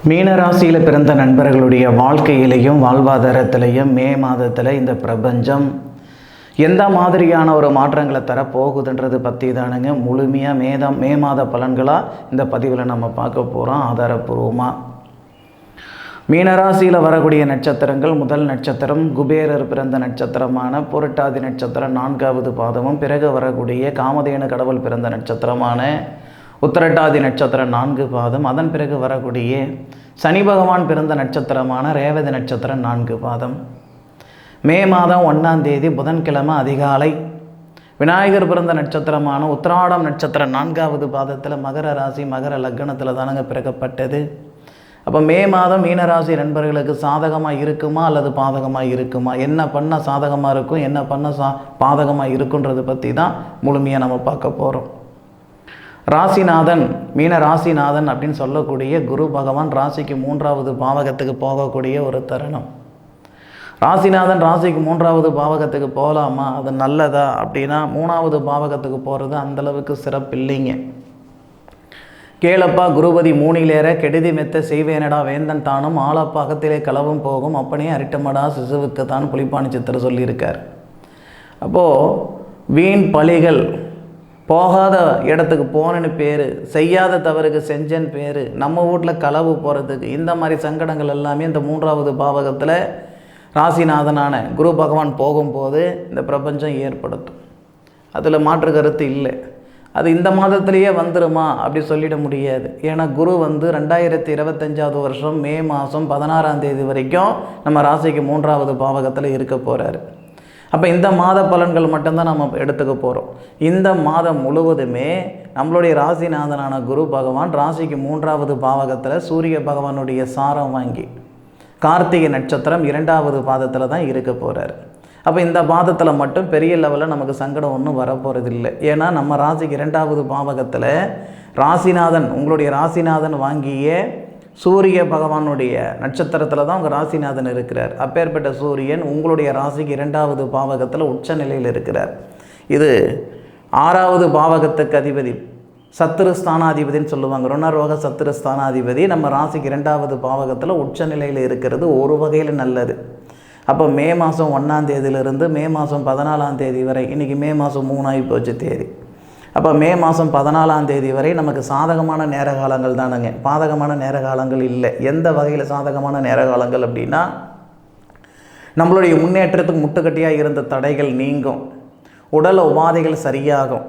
மீனராசியில் பிறந்த நண்பர்களுடைய வாழ்க்கையிலையும் வாழ்வாதாரத்திலையும் மே மாதத்தில் இந்த பிரபஞ்சம் எந்த மாதிரியான ஒரு மாற்றங்களை தரப்போகுதுன்றது பற்றி தானுங்க முழுமையாக மே மாத பலன்களாக இந்த பதிவில் நம்ம பார்க்க போகிறோம் ஆதாரப்பூர்வமாக. மீனராசியில் வரக்கூடிய நட்சத்திரங்கள், முதல் நட்சத்திரம் குபேரர் பிறந்த நட்சத்திரமான புரட்டாதி நட்சத்திரம் 4வது பாதமும், பிறகு வரக்கூடிய காமதேனு கடவுள் பிறந்த நட்சத்திரமான உத்திரட்டாதி நட்சத்திரம் 4 பாதம், அதன் பிறகு வரக்கூடிய சனி பகவான் பிறந்த நட்சத்திரமான ரேவதி நட்சத்திரம் 4 பாதம். மே மாதம் 1ஆம் தேதி புதன்கிழமை அதிகாலை விநாயகர் பிறந்த நட்சத்திரமான உத்திராடம் நட்சத்திரம் 4வது பாதத்தில் மகர ராசி மகர லக்னத்தில் தானங்க பிறக்கப்பட்டது. அப்போ மே மாதம் மீனராசி நண்பர்களுக்கு சாதகமாக இருக்குமா அல்லது பாதகமாக இருக்குமா, என்ன பண்ண சாதகமாக இருக்கும், என்ன பண்ண பாதகமாக இருக்குன்றது பற்றி தான் முழுமையாக நம்ம பார்க்க போகிறோம். ராசிநாதன், மீன ராசிநாதன் அப்படின்னு சொல்லக்கூடிய குரு பகவான் ராசிக்கு 3வது பாவகத்துக்கு போகக்கூடிய ஒரு தருணம். ராசிநாதன் ராசிக்கு 3வது பாவகத்துக்கு போகலாமா, அது நல்லதா அப்படின்னா 3வது பாவகத்துக்கு போகிறது அந்தளவுக்கு சிறப்பில்லைங்க. கேளப்பா குருபதி 3லேற கெடுதி மெத்த செய்வேனடா வேந்தன் தானும் ஆளப்பாகத்திலே களவும் போகும் அப்பனே அரிட்டமடா சிசுவுக்கு தான் புலிப்பாணி சித்திர சொல்லியிருக்கார். அப்போது வீண் பழிகள், போகாத இடத்துக்கு போனேன்னு பேர், செய்யாத தவறுக்கு செஞ்சேன்னு பேர், நம்ம வீட்டில் களவு போகிறதுக்கு இந்த மாதிரி சங்கடங்கள் எல்லாமே இந்த 3வது பாவகத்தில் ராசிநாதனான குரு பகவான் போகும்போது இந்த பிரபஞ்சம் ஏற்படுத்தும். அதில் மாற்று கருத்து இல்லை. அது இந்த மாதத்திலேயே வந்துருமா அப்படி சொல்லிட முடியாது. ஏன்னா குரு 2025 வருஷம் மே மாதம் 16ஆம் தேதி வரைக்கும் நம்ம ராசிக்கு 3வது பாவகத்தில் இருக்க போகிறாரு. அப்போ இந்த மாத பலன்கள் மட்டும்தான் நம்ம எடுத்துக்க போகிறோம். இந்த மாதம் முழுவதுமே நம்மளுடைய ராசிநாதனான குரு பகவான் ராசிக்கு 3வது பாவகத்தில் சூரிய பகவானுடைய சாரம் வாங்கி கார்த்திகை நட்சத்திரம் 2வது பாதத்தில் தான் இருக்க போகிறார். அப்போ இந்த பாதத்தில் மட்டும் பெரிய லெவலில் நமக்கு சங்கடம் ஒன்றும் வரப்போகிறதில்லை. ஏன்னா நம்ம ராசிக்கு 2வது பாவகத்தில் ராசிநாதன், உங்களுடைய ராசிநாதன் வாங்கிய சூரிய பகவானுடைய நட்சத்திரத்தில் தான் உங்கள் ராசிநாதன் இருக்கிறார். அப்பேற்பட்ட சூரியன் உங்களுடைய ராசிக்கு 2வது பாவகத்தில் உச்ச நிலையில் இருக்கிறார். இது 6வது பாவகத்துக்கு அதிபதி, சத்துரு ஸ்தானாதிபதினு சொல்லுவாங்க. ருணரோக சத்துரு ஸ்தானாதிபதி நம்ம ராசிக்கு 2வது பாவகத்தில் உச்ச நிலையில் இருக்கிறது ஒரு வகையில் நல்லது. அப்போ மே மாதம் 1ஆம் தேதியிலிருந்து மே மாதம் 14ஆம் தேதி வரை, இன்றைக்கி மே மாதம் 3 ஆகி போச்சு தேதி. அப்போ மே மாதம் 14ஆம் தேதி வரை நமக்கு சாதகமான நேர காலங்கள் தானுங்க, பாதகமான நேர காலங்கள் இல்லை. எந்த வகையில் சாதகமான நேர காலங்கள் அப்படின்னா, நம்மளுடைய முன்னேற்றத்துக்கு முட்டுக்கட்டியாக இருந்த தடைகள் நீங்கும், உடல் உபாதைகள் சரியாகும்.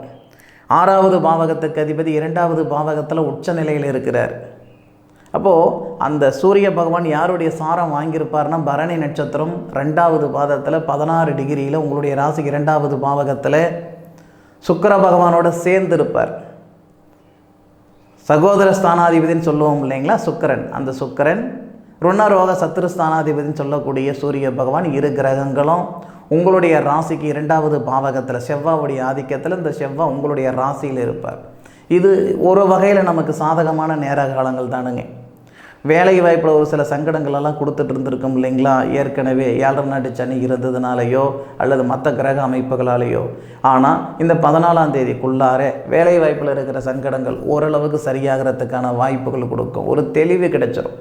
6வது பாவகத்துக்கு அதிபதி 2வது பாவகத்தில் உச்ச நிலையில் இருக்கிறார். அப்போது அந்த சூரிய பகவான் யாருடைய சாரம் வாங்கியிருப்பார்னா பரணி நட்சத்திரம் 2வது பாதத்தில் 16 டிகிரியில் உங்களுடைய ராசிக்கு 2வது பாவகத்தில் சுக்கிர பகவானோட சேர்ந்து இருப்பார். சகோதர ஸ்தானாதிபதினு சொல்லுவோம் இல்லைங்களா, சுக்கிரன். அந்த சுக்கிரன் ருணரோக சத்துரு ஸ்தானாதிபதினு சொல்லக்கூடிய சூரிய பகவான், இரு கிரகங்களும் உங்களுடைய ராசிக்கு 2வது பாவகத்தில் செவ்வாவுடைய ஆதிக்கத்தில் இந்த செவ்வாய் உங்களுடைய ராசியில் இருப்பார். இது ஒரு வகையில் நமக்கு சாதகமான நேர காலங்கள் தானுங்க. வேலை வாய்ப்பில் ஒரு சில சங்கடங்களெல்லாம் கொடுத்துட்டு இருந்திருக்கும் இல்லைங்களா, ஏற்கனவே 7 நாட்டு சனி இருந்ததுனாலேயோ அல்லது மற்ற கிரக அமைப்புகளாலேயோ. ஆனால் இந்த 14ஆம் தேதிக்குள்ளார வேலை வாய்ப்பில் இருக்கிற சங்கடங்கள் ஓரளவுக்கு சரியாகிறதுக்கான வாய்ப்புகள் கொடுக்கும். ஒரு தெளிவு கிடைச்சிடும்.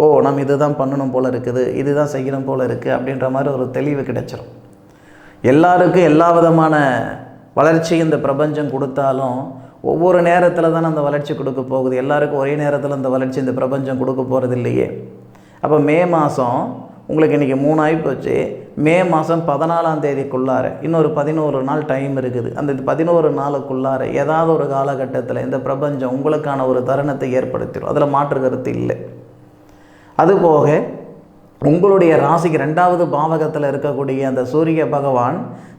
ஓ, நம்ம இதுதான் பண்ணணும் போல் இருக்குது, இதுதான் செய்யணும் போல் இருக்குது அப்படின்ற மாதிரி ஒரு தெளிவு கிடைச்சிடும். எல்லாருக்கும் எல்லா விதமான வளர்ச்சியும் இந்த பிரபஞ்சம் கொடுத்தாலும் ஒவ்வொரு நேரத்தில் தானே அந்த வளர்ச்சி கொடுக்க போகுது. எல்லாருக்கும் ஒரே நேரத்தில் அந்த வளர்ச்சி இந்த பிரபஞ்சம் கொடுக்க போகிறது இல்லையே. அப்போ மே மாதம் உங்களுக்கு இன்றைக்கி 3 ஆகி போச்சு. மே மாதம் 14ஆம் தேதிக்குள்ளார இன்னொரு 11 நாள் டைம் இருக்குது. அந்த 11 நாளுக்குள்ளார ஏதாவது ஒரு காலகட்டத்தில் இந்த பிரபஞ்சம் உங்களுக்கான ஒரு தருணத்தை ஏற்படுத்திடும். அதில் மாற்று கருத்து இல்லை. அதுபோக உங்களுடைய ராசிக்கு 2வது பாவகத்தில் இருக்கக்கூடிய அந்த சூரிய பகவான்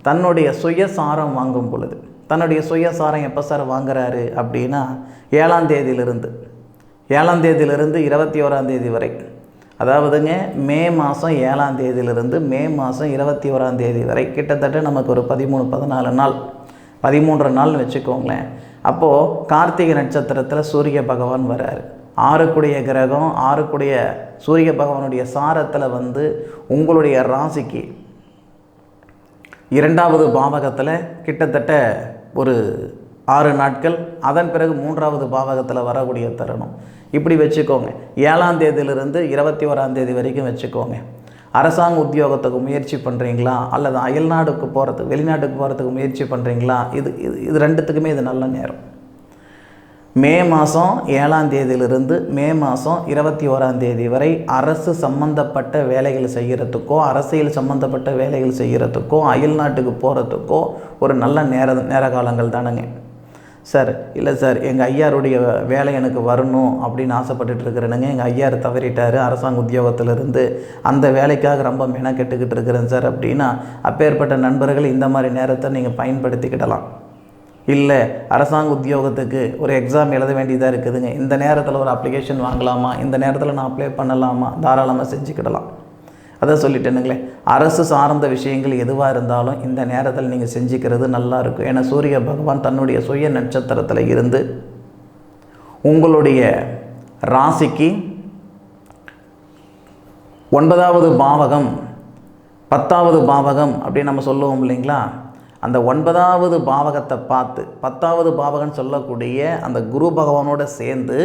தன்னுடைய சுயசாரம் வாங்கும் பொழுது, தன்னுடைய சுயசாரம் எப்போ சார் வாங்குறாரு அப்படின்னா 7ஆம் தேதியிலிருந்து 21ஆம் தேதி வரை, அதாவதுங்க மே மாதம் 7ஆம் தேதியிலிருந்து மே மாதம் 21ஆம் தேதி வரை கிட்டத்தட்ட நமக்கு ஒரு 13 நாள் 13 நாள்னு வச்சுக்கோங்களேன். அப்போது கார்த்திகை நட்சத்திரத்தில் சூரிய பகவான் வர்றாரு. 6 கிரகம் 6 சூரிய பகவானுடைய சாரத்தில் உங்களுடைய ராசிக்கு 2வது பாவகத்தில் கிட்டத்தட்ட ஒரு 6 நாட்கள், அதன் பிறகு 3வது பாவகத்தில் வரக்கூடிய தருணம். இப்படி வச்சுக்கோங்க. 7ஆம் தேதியிலிருந்து 21ஆம் தேதி வரைக்கும் வச்சுக்கோங்க. அரசாங்க உத்தியோகத்துக்கு முயற்சி பண்ணுறீங்களா, அல்லது அயல்நாடுக்கு போகிறதுக்கு வெளிநாட்டுக்கு போகிறதுக்கு முயற்சி பண்ணுறீங்களா, இது ரெண்டுத்துக்குமே இது நல்ல நேரம். மே மாதம் 7ஆம் தேதியிலிருந்து மே மாதம் 21ஆம் தேதி வரை அரசு சம்பந்தப்பட்ட வேலைகள் செய்கிறதுக்கோ, அரசியல் சம்பந்தப்பட்ட வேலைகள் செய்கிறதுக்கோ, அயல்நாட்டுக்கு போகிறதுக்கோ ஒரு நல்ல நேர காலங்கள் தானுங்க. சார் இல்லை சார், எங்கள் ஐயாருடைய வேலை எனக்கு வரணும் அப்படின்னு ஆசைப்பட்டுட்டு இருக்கிறேனுங்க. எங்கள் ஐயார் தவறிட்டார் அரசாங்க உத்தியோகத்திலிருந்து, அந்த வேலைக்காக ரொம்ப மெனக்கெட்டுக்கிட்டு இருக்கிறேன் சார் அப்படின்னா, அப்பேற்பட்ட நண்பர்கள் இந்த மாதிரி நேரத்தை நீங்கள் பயன்படுத்திக்கிடலாம். இல்லை, அரசாங்க உத்தியோகத்துக்கு ஒரு எக்ஸாம் எழுத வேண்டியதாக இருக்குதுங்க, இந்த நேரத்தில் ஒரு அப்ளிகேஷன் வாங்கலாமா, இந்த நேரத்தில் நான் அப்ளை பண்ணலாமா, தாராளமாக செஞ்சுக்கிடலாம். அதை சொல்லிட்டேனுங்களே, அரசு சார்ந்த விஷயங்கள் எதுவாக இருந்தாலும் இந்த நேரத்தில் நீங்கள் செஞ்சுக்கிறது நல்லாயிருக்கும். ஏன்னா சூரிய பகவான் தன்னுடைய சுய நட்சத்திரத்தில் இருந்து உங்களுடைய ராசிக்கு 9வது பாவகம் 10வது பாவகம் அப்படின்னு நம்ம சொல்லுவோம் இல்லைங்களா, அந்த 9வது பாவகத்தை பார்த்து 10வது பாவகம் சொல்லக்கூடிய அந்த குரு பகவானோட சேர்ந்து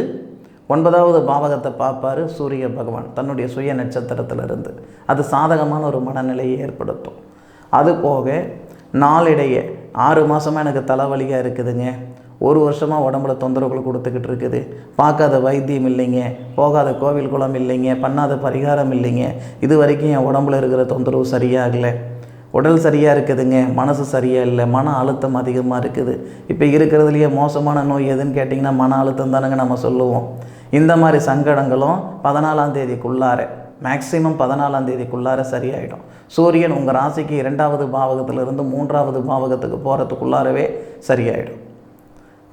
9வது பாவகத்தை பார்ப்பார் சூரிய பகவான் தன்னுடைய சுய நட்சத்திரத்திலிருந்து. அது சாதகமான ஒரு மனநிலையை ஏற்படுத்தும். அது போக நாளிடையே 6 மாதமாக எனக்கு தலைவலியாக இருக்குதுங்க, 1 வருஷமாக உடம்புல தொந்தரவுகள் கொடுத்துக்கிட்டு இருக்குது, பார்க்காத வைத்தியம் இல்லைங்க, போகாத கோவில் குளம் இல்லைங்க, பண்ணாத பரிகாரம் இல்லைங்க, இது வரைக்கும் என் உடம்புல இருக்கிற தொந்தரவு சரியாகலை, உடல் சரியாக இருக்குதுங்க, மனசு சரியாக இல்லை, மன அழுத்தம் அதிகமாக இருக்குது. இப்போ இருக்கிறதுலையே மோசமான நோய் எதுன்னு கேட்டிங்கன்னா மன அழுத்தம் தானுங்க நம்ம சொல்லுவோம். இந்த மாதிரி சங்கடங்களும் 14ஆம் தேதிக்குள்ளார, மேக்சிமம் 14ஆம் தேதிக்குள்ளார சரியாயிடும். சூரியன் உங்கள் ராசிக்கு 2வது பாவகத்திலிருந்து 3வது பாவகத்துக்கு போகிறதுக்குள்ளாரவே சரியாயிடும்.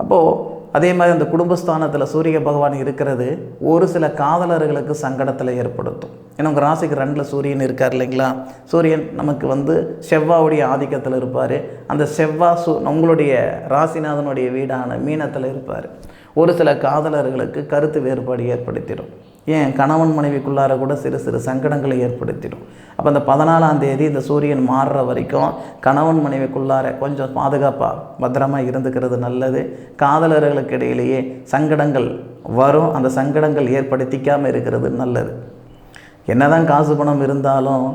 அப்போது அதே மாதிரி அந்த குடும்பஸ்தானத்தில் சூரிய பகவான் இருக்கிறது ஒரு சில காதலர்களுக்கு சங்கடத்தில் ஏற்படுத்தும். ஏன்னா உங்கள் ராசிக்கு 2ல் சூரியன் இருக்கார் இல்லைங்களா, சூரியன் நமக்கு செவ்வாவுடைய ஆதிக்கத்தில் இருப்பார். அந்த செவ்வாய் உங்களுடைய ராசிநாதனுடைய வீடான மீனத்தில் இருப்பார். ஒரு சில காதலர்களுக்கு கருத்து வேறுபாடு ஏற்படுத்திடும். ஏன் கணவன் மனைவிக்குள்ளார கூட சிறு சிறு சங்கடங்களை ஏற்படுத்திடும். அப்போ அந்த 14ஆம் தேதி இந்த சூரியன் மாறுற வரைக்கும் கணவன் மனைவிக்குள்ளார கொஞ்சம் பாதுகாப்பாக பத்திரமாக இருந்துக்கிறது நல்லது. காதலர்களுக்கு இடையிலேயே சங்கடங்கள் வரும், அந்த சங்கடங்கள் ஏற்படுத்திக்காமல் இருக்கிறது நல்லது. என்னதான் காசு பணம் இருந்தாலும்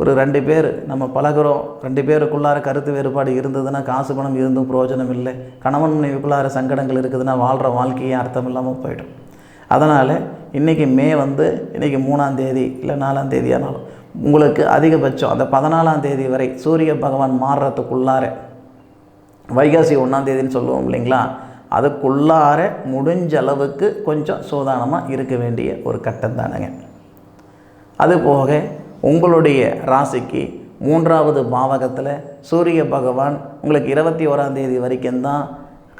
ஒரு 2 பேர் நம்ம பழகிறோம், 2 பேருக்குள்ளார கருத்து வேறுபாடு இருந்ததுன்னா காசு பணம் இருந்தும் பிரயோஜனம் இல்லை. கணவன் மனைவிக்குள்ளார சங்கடங்கள் இருக்குதுன்னா வாழ்கிற வாழ்க்கையே அர்த்தம் இல்லாமல் போயிடும். அதனால் இன்றைக்கி மே இன்றைக்கி 3ஆம் தேதி இல்லை 4ஆம் தேதி ஆனாலும் உங்களுக்கு அதிகபட்சம் அந்த 14ஆம் தேதி வரை சூரிய பகவான் மாறுறதுக்குள்ளார, வைகாசி 1ஆம் தேதின்னு சொல்லுவோம் இல்லைங்களா, அதுக்குள்ளார முடிஞ்ச அளவுக்கு கொஞ்சம் சூதானமாக இருக்க வேண்டிய ஒரு கட்டம் தானுங்க. அதுபோக உங்களுடைய ராசிக்கு 3வது பாவகத்தில் சூரிய பகவான் உங்களுக்கு 21ஆம் தேதி வரைக்கும் தான்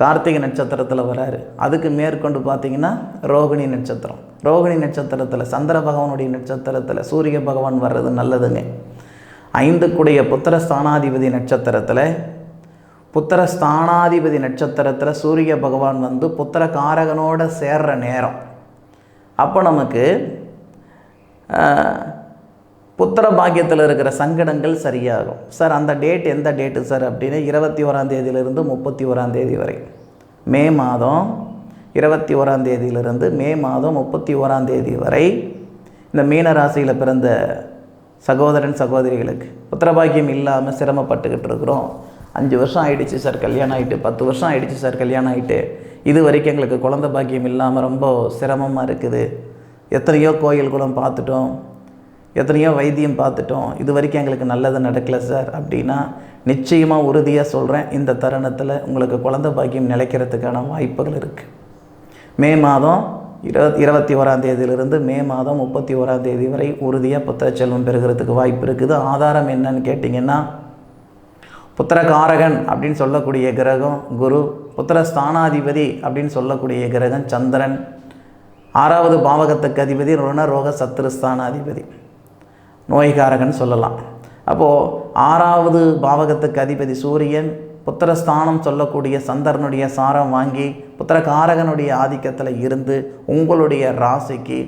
கார்த்திகை நட்சத்திரத்தில் வராரு. அதுக்கு மேற்கொண்டு பார்த்திங்கன்னா ரோகிணி நட்சத்திரம். ரோகிணி நட்சத்திரத்தில் சந்திர பகவானுடைய நட்சத்திரத்தில் சூரிய பகவான் வர்றது நல்லதுங்க. 5க்குடைய புத்திரஸ்தானாதிபதி நட்சத்திரத்தில் சூரிய பகவான் புத்திர காரகனோட சேர்ற நேரம். அப்போ நமக்கு புத்திர பாக்கியத்தில் இருக்கிற சங்கடங்கள் சரியாகும். சார் அந்த டேட் எந்த டேட்டு சார் அப்படின்னா 21ஆம் தேதியிலிருந்து 31ஆம் தேதி வரை, மே மாதம் 21ஆம் தேதியிலிருந்து மே மாதம் 31ஆம் தேதி வரை இந்த மீன ராசியில் பிறந்த சகோதரன் சகோதரிகளுக்கு புத்திரபாக்கியம் இல்லாமல் சிரமப்பட்டுக்கிட்டு இருக்கிறோம். 5 வருஷம் ஆகிடுச்சு சார் கல்யாணம் ஆகிட்டு, 10 வருஷம் ஆகிடுச்சு சார் கல்யாணம் ஆகிட்டு, இது வரைக்கும் எங்களுக்கு குழந்தை பாக்கியம் இல்லாமல் ரொம்ப சிரமமாக இருக்குது, எத்தனையோ கோயில் குளம் பார்த்துட்டோம், எத்தனையோ வைத்தியம் பார்த்துட்டோம், இது வரைக்கும் எங்களுக்கு நல்லது நடக்கலை சார் அப்படின்னா நிச்சயமாக உறுதியாக சொல்கிறேன், இந்த தருணத்தில் உங்களுக்கு குழந்தை பாக்கியம் நிலைக்கிறதுக்கான வாய்ப்புகள் இருக்குது. மே மாதம் 21ஆம் தேதியிலிருந்து மே மாதம் 31ஆம் தேதி வரை உறுதியாக புத்திர செல்வம் பெறுகிறதுக்கு வாய்ப்பு இருக்குது. ஆதாரம் என்னன்னு கேட்டிங்கன்னா, புத்திரகாரகன் அப்படின்னு சொல்லக்கூடிய கிரகம் குரு, புத்திரஸ்தானாதிபதி அப்படின்னு சொல்லக்கூடிய கிரகம் சந்திரன், 6வது பாவகத்துக்கு அதிபதி ருணரோக சத்துருஸ்தானாதிபதி, நோய்காரகன் சொல்லலாம். அப்போது 6வது பாவகத்துக்கு அதிபதி சூரியன் புத்திரஸ்தானம் சொல்லக்கூடிய சந்திரனுடைய சாரம் வாங்கி புத்திரகாரகனுடைய ஆதிக்கத்தில் இருந்து உங்களுடைய ராசிக்கு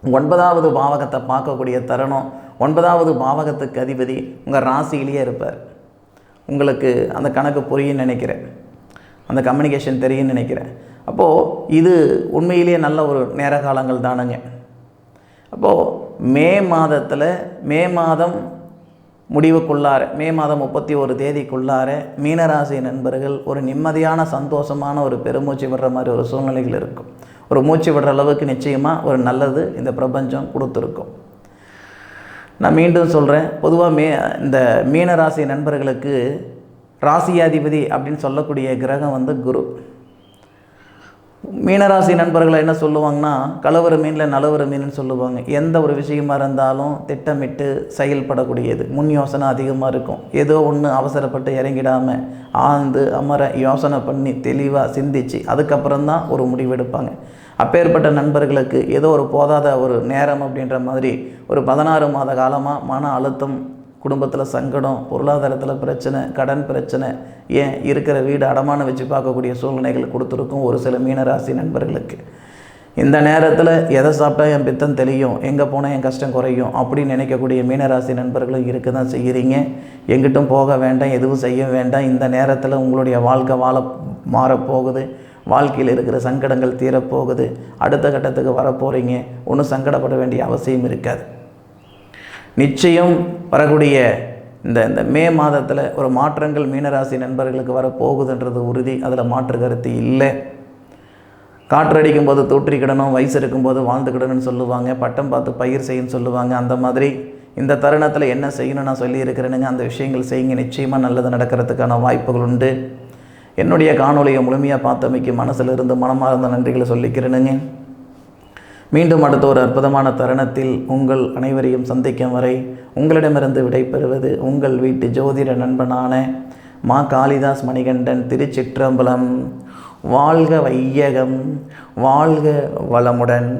9வது பாவகத்தை பார்க்கக்கூடிய தருணம். 9வது பாவகத்துக்கு அதிபதி உங்கள் ராசியிலேயே இருப்பார். உங்களுக்கு அந்த கணக்கு புரியும்னு நினைக்கிறேன், அந்த கம்யூனிகேஷன் தெரியும்னு நினைக்கிறேன். அப்போது இது உண்மையிலேயே நல்ல ஒரு நேர காலங்கள் தானுங்க. அப்போது மே மாதம் முடிவுக்குள்ளார, மே மாதம் 31 தேதிக்குள்ளார மீனராசி நண்பர்கள் ஒரு நிம்மதியான சந்தோஷமான ஒரு பெருமூச்சு விடுற மாதிரி ஒரு சூழ்நிலைகள் இருக்கும். ஒரு மூச்சு விடுற அளவுக்கு நிச்சயமாக ஒரு நல்லது இந்த பிரபஞ்சம் கொடுத்துருக்கும். நான் மீண்டும் சொல்கிறேன், பொதுவாக இந்த மீனராசி நண்பர்களுக்கு ராசியாதிபதி அப்படின்னு சொல்லக்கூடிய கிரகம் வந்து குரு. மீனராசி நண்பர்களை என்ன சொல்லுவாங்கன்னா, கலவர மீனில் நலவர மீன் சொல்லுவாங்க. எந்த ஒரு விஷயமா இருந்தாலும் திட்டமிட்டு செயல்படக்கூடியது, முன் யோசனை அதிகமாக இருக்கும். ஏதோ ஒன்று அவசரப்பட்டு இறங்கிடாமல் ஆழ்ந்து அமர யோசனை பண்ணி தெளிவாக சிந்திச்சு அதுக்கப்புறம்தான் ஒரு முடிவெடுப்பாங்க. அப்பேற்பட்ட நண்பர்களுக்கு ஏதோ ஒரு போதாத ஒரு நேரம் அப்படின்ற மாதிரி ஒரு 16 மாத காலமாக மன அழுத்தம், குடும்பத்தில் சங்கடம், பொருளாதாரத்தில் பிரச்சனை, கடன் பிரச்சனை, ஏன் இருக்கிற வீடு அடமானம் வச்சு பார்க்கக்கூடிய சூழ்நிலைகள் கொடுத்துருக்கும் ஒரு சில மீனராசி நண்பர்களுக்கு. இந்த நேரத்தில் எதை சாப்பிட்டா என் பித்தம் தெளியும், எங்கே போனால் என் கஷ்டம் குறையும் அப்படின்னு நினைக்கக்கூடிய மீனராசி நண்பர்களும் இருக்க தான் செய்கிறீங்க. எங்கிட்டும் போக வேண்டாம், எதுவும் செய்ய வேண்டாம். இந்த நேரத்தில் உங்களுடைய வாழ்க்கை மாறப்போகுது. வாழ்க்கையில் இருக்கிற சங்கடங்கள் தீரப்போகுது. அடுத்த கட்டத்துக்கு வரப்போகிறீங்க. ஒன்றும் சங்கடப்பட வேண்டிய அவசியம் இருக்காது. நிச்சயம் வரக்கூடிய இந்த மே மாதத்தில் ஒரு மாற்றங்கள் மீனராசி நண்பர்களுக்கு வரப்போகுதுன்றது உறுதி. அதில் மாற்று கருத்து இல்லை. காற்றடிக்கும் போது தூற்றிக்கிடணும், வயசு இருக்கும்போது வாழ்ந்துக்கிடணும்னு சொல்லுவாங்க. பட்டம் பார்த்து பயிர் செய்யணும்னு சொல்லுவாங்க. அந்த மாதிரி இந்த தருணத்தில் என்ன செய்யணும்னு நான் சொல்லியிருக்கிறேனுங்க. அந்த விஷயங்கள் செய்யுங்க. நிச்சயமாக நல்லது நடக்கிறதுக்கான வாய்ப்புகள் உண்டு. என்னுடைய காணொலியை முழுமையாக பார்த்தமைக்கு மனசில் இருந்து மனமார்ந்த நன்றிகளை சொல்லிக்கிறேனுங்க. மீண்டும் அடுத்த ஒரு அற்புதமான தருணத்தில் உங்கள் அனைவரையும் சந்திக்கும் வரை உங்களிடமிருந்து விடைபெறுவது உங்கள் வீட்டு ஜோதிட நண்பனான மா காளிதாஸ் மணிகண்டன். திருச்சிற்றம்பலம். வாழ்க வையகம், வாழ்க வளமுடன்.